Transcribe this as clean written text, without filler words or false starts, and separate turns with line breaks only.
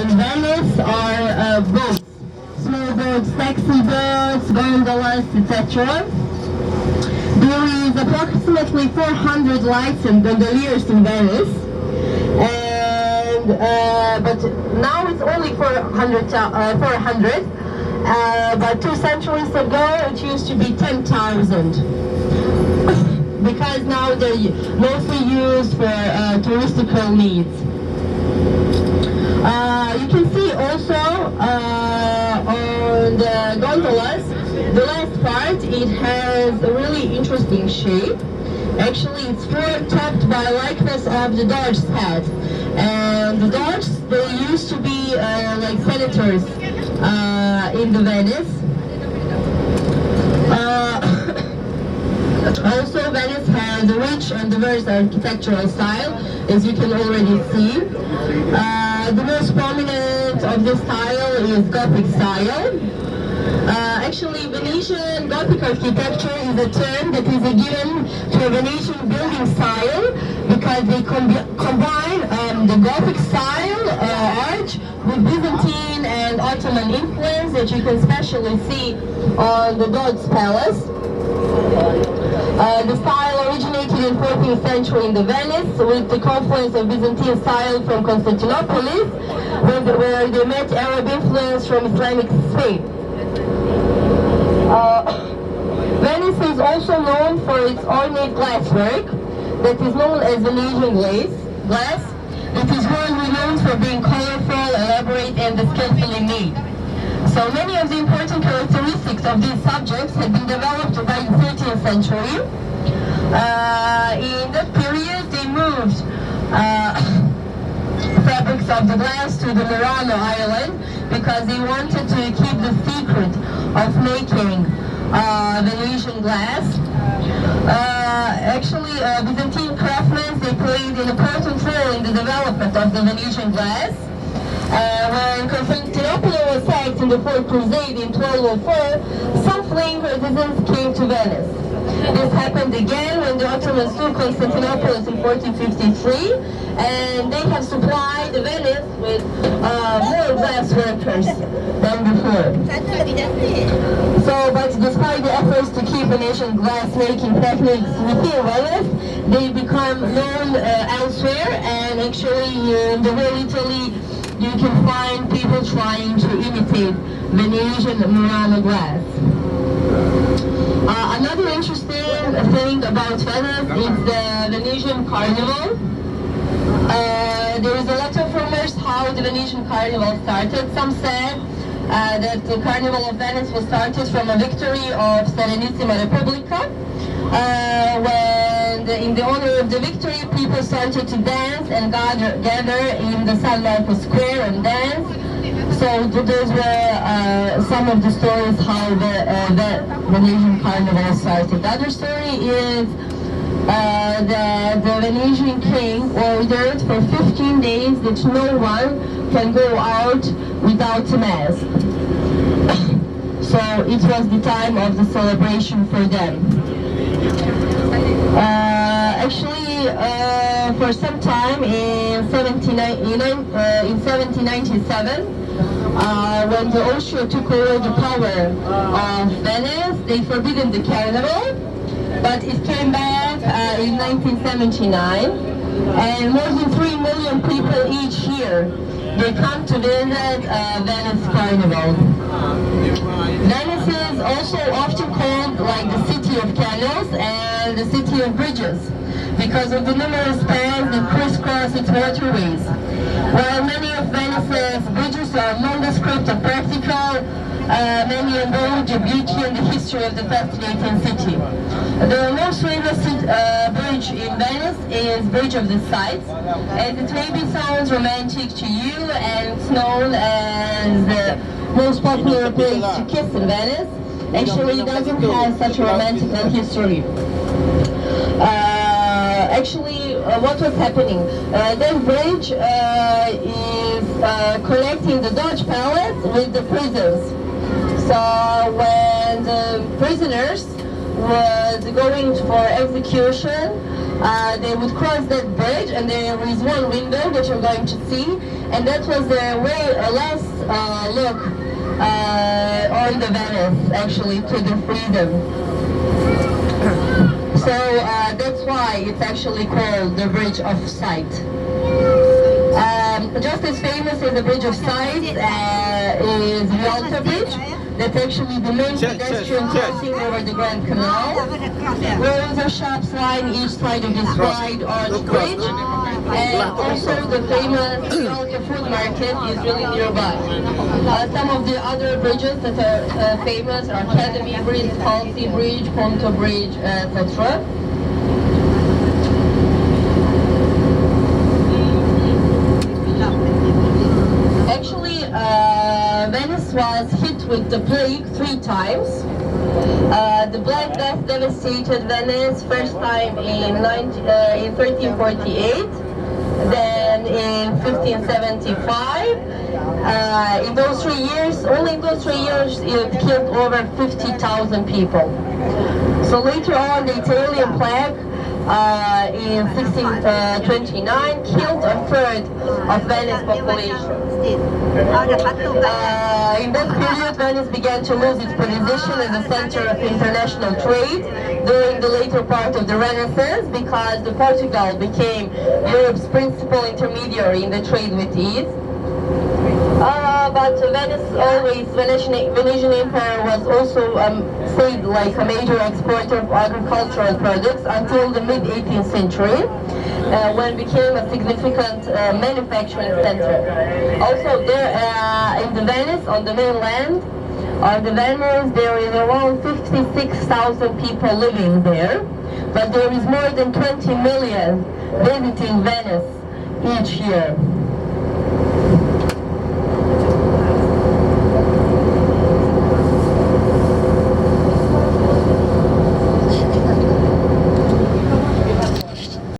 in Venice are boats, small boats, taxi boats, gondolas, etc. There is approximately 400 lights and gondoliers in Venice, and but now it's only 400. But 2 centuries ago, it used to be 10,000. Because now they're mostly used for touristical needs. You can see also on the gondolas, the last part, it has a really interesting shape. Actually, it's topped by a likeness of the Dutch's head. And the Dutch, they used to be like senators in the Venice. Also, Venice has a rich and diverse architectural style, as you can already see. The most prominent of this style is Gothic style. Actually, Venetian Gothic architecture is a term that is given to a Venetian building style because they combine the Gothic style arch with Byzantine and Ottoman influence that you can especially see on the Dod's Palace. The style originated in 14th century in the Venice with the confluence of Byzantine style from Constantinople, where they met Arab influence from Islamic Spain. Venice is also known for its ornate glasswork that is known as Venetian glass. It is world renowned for being colorful, elaborate, and skillfully made. So many of the important characteristics of these subjects have been developed by the 13th century. In that period, they moved fabrics of the glass to the Murano island because they wanted to keep the secret of making Venetian glass. Actually, Byzantine craftsmen, they played an important role in the development of the Venetian glass. When Constantinople was sacked in the Fourth Crusade in 1204, some fleeing artisans came to Venice. This happened again when the Ottomans took Constantinople in 1453, and they have supplied Venice with more glass workers than before. So, but despite the efforts to keep Venetian glass-making techniques within Venice, they become known elsewhere, and actually in the whole Italy, you can find people trying to imitate Venetian Murano glass. Another interesting thing about Venice is the Venetian Carnival. There is a lot of rumors how the Venetian Carnival started. Some said that the Carnival of Venice was started from a victory of Serenissima Repubblica. When in the honor of the victory, people started to dance and gather in the San Marco Square and dance. So those were some of the stories how the Venetian Carnival started. The other story is that the Venetian king ordered for 15 days that no one can go out without a mask. So it was the time of the celebration for them. Actually, for some time in 1797, when the Austria took over the power of Venice, they forbidden the carnival, but it came back in 1979, and more than 3 million people each year, they come to visit Venice Carnival. Venice is also often called like the city of canals and the city of bridges because of the numerous spans that crisscross its waterways. While many of Venice's bridges are nondescript and practical, many embody the beauty and the history of the fascinating city. The most famous bridge in Venice is Bridge of the Sights, and it maybe sounds romantic to you, and it's known as the most popular place to kiss in Venice. Actually, it doesn't have such a romantic history. What was happening? That bridge is connecting the Dutch palace with the prisons. So when the prisoners was going for execution, they would cross that bridge, and there is one window that you're going to see, And that was the last look on the Venice, actually, to the freedom. So that's why it's actually called the Bridge of Sight. Just as famous as the Bridge of Sight is the Alta Bridge. That's actually the main pedestrian crossing over the Grand Canal. Rows of shops line each side of this wide arch bridge. And also the famous Alta food market is really nearby. Some of the other bridges that are famous are Academy Bridge, Palsy Bridge, Ponto Bridge, etc. Actually, Venice was hit with the plague 3 times. The Black Death devastated Venice first time in 1348, then in 1575. In those 3 years, only in those 3 years, it killed over 50,000 people. So later on, the Italian plague in 1629 killed a third of Venice population. In that period, Venice began to lose its position as a center of international trade during the later part of the Renaissance, because Portugal became Europe's principal intermediary in the trade with ease. But Venice always, Venetian Empire was also stayed like a major exporter of agricultural products until the mid-18th century, when it became a significant manufacturing center. Also there in the Venice, on the mainland, on the Venice, there is around 56,000 people living there, but there is more than 20 million visiting Venice each year.